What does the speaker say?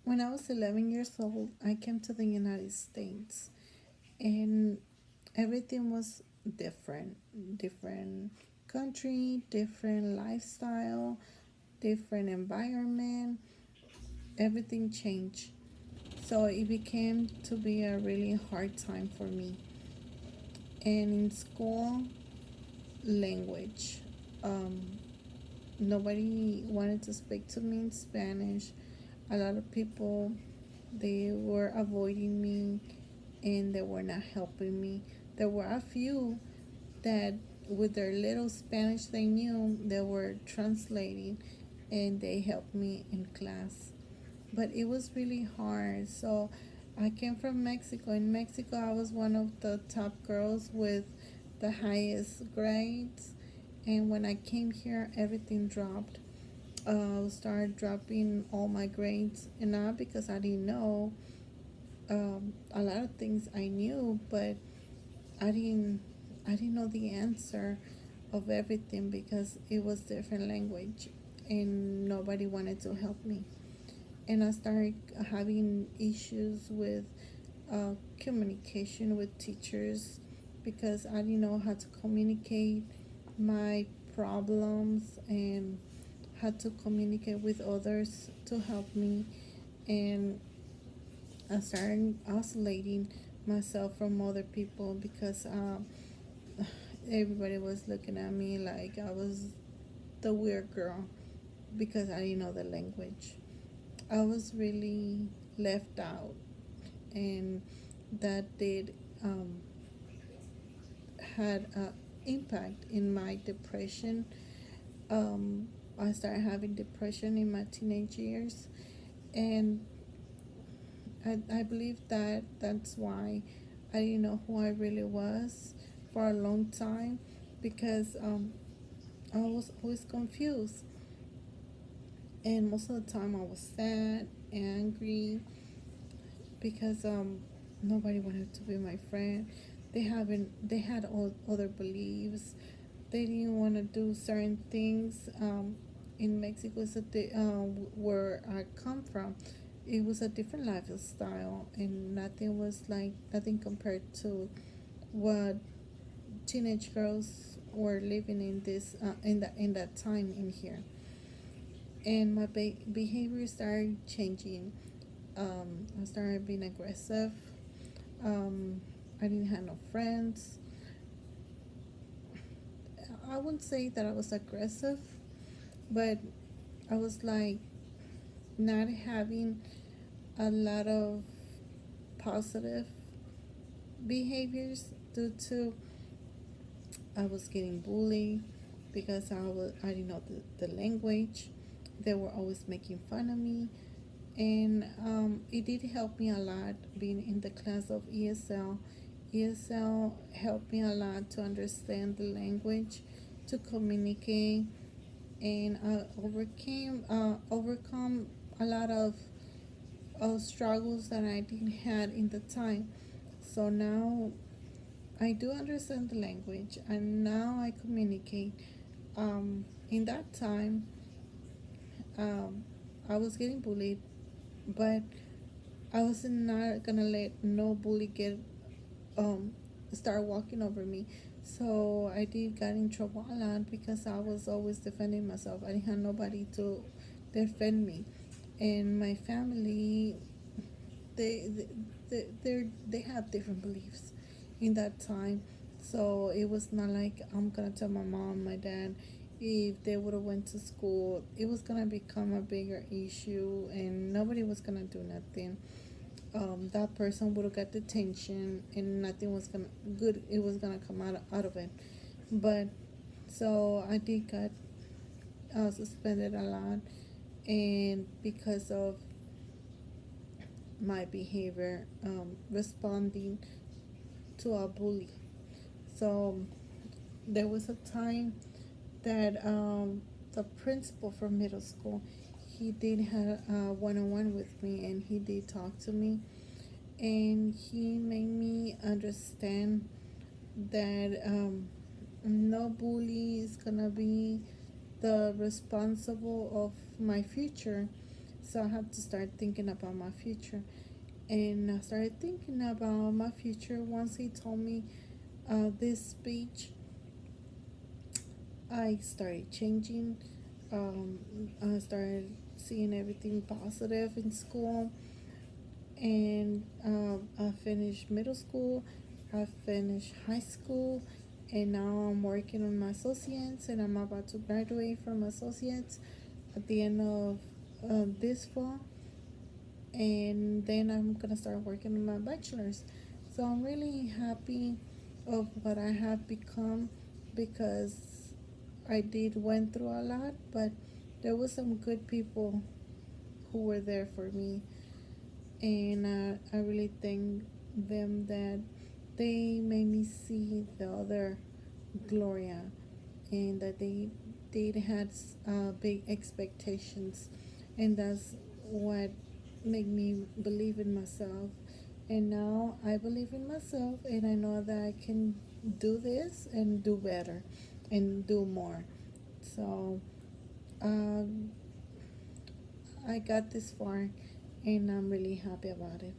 When I was 11 years old, I came to the United States, and everything was different. Different country, different lifestyle, different environment. Everything changed. So it became to be a really hard time for me. And in school, language. Um, Nobody wanted to speak to me in Spanish. A lot of people, they were avoiding me, and they were not helping me. There were a few that, with their little Spanish they knew, they were translating, and they helped me in class. But it was really hard. So I came from Mexico. In Mexico, I was one of the top girls with the highest grades. And when I came here, everything dropped. Started dropping all my grades, and not because I didn't know. A lot of things I knew, but I didn't. I didn't know the answer of everything because it was different language, and nobody wanted to help me. And I started having issues with communication with teachers because I didn't know how to communicate my problems and how to communicate with others to help me. And I started isolating myself from other people because everybody was looking at me like I was the weird girl because I didn't know the language. I was really left out, and that did had an impact in my depression. Um, I started having depression in my teenage years, and I believe that that's why I didn't know who I really was for a long time because I was always confused, and most of the time I was sad, angry, because nobody wanted to be my friend. They had all other beliefs. They didn't want to do certain things. In Mexico, where I come from, it was a different lifestyle, and nothing compared to what teenage girls were living in this in that time in here. And my behavior started changing. I started being aggressive. I didn't have no friends. I wouldn't say that I was aggressive, but I was like not having a lot of positive behaviors due to I was getting bullied because I didn't know the language. They were always making fun of me, and it did help me a lot being in the class of ESL. ESL helped me a lot to understand the language, to communicate, and overcome a lot of struggles that I didn't had in the time. So now I do understand the language, and now I communicate. In that time, um, I was getting bullied, but I was not gonna let no bully get um start walking over me. So I did got in trouble a lot because I was always defending myself. I didn't have nobody to defend me, and my family, they they have different beliefs in that time. So it was not like I'm gonna tell my mom, my dad. If they would have went to school, it was gonna become a bigger issue, and nobody was gonna do nothing. That person would have got detention, and nothing was gonna good. It was gonna come out of it. But so I did got suspended a lot, and because of my behavior, responding to a bully. So there was a time that the principal from middle school, he did have a one-on-one with me, and he did talk to me, and he made me understand that no bully is gonna be the responsible of my future. So I had to start thinking about my future. And I started thinking about my future once he told me this speech. I started changing. I started seeing everything positive in school, and I finished middle school. I finished high school, and now I'm working on my associates, and I'm about to graduate from associates at the end of this fall, and then I'm gonna start working on my bachelor's. So I'm really happy of what I have become because I did went through a lot, but there was some good people who were there for me, and I really thank them that they made me see the other Gloria, and that they had big expectations, and that's what made me believe in myself. And now I believe in myself, and I know that I can do this and do better and do more. So um, I got this far, and I'm really happy about it.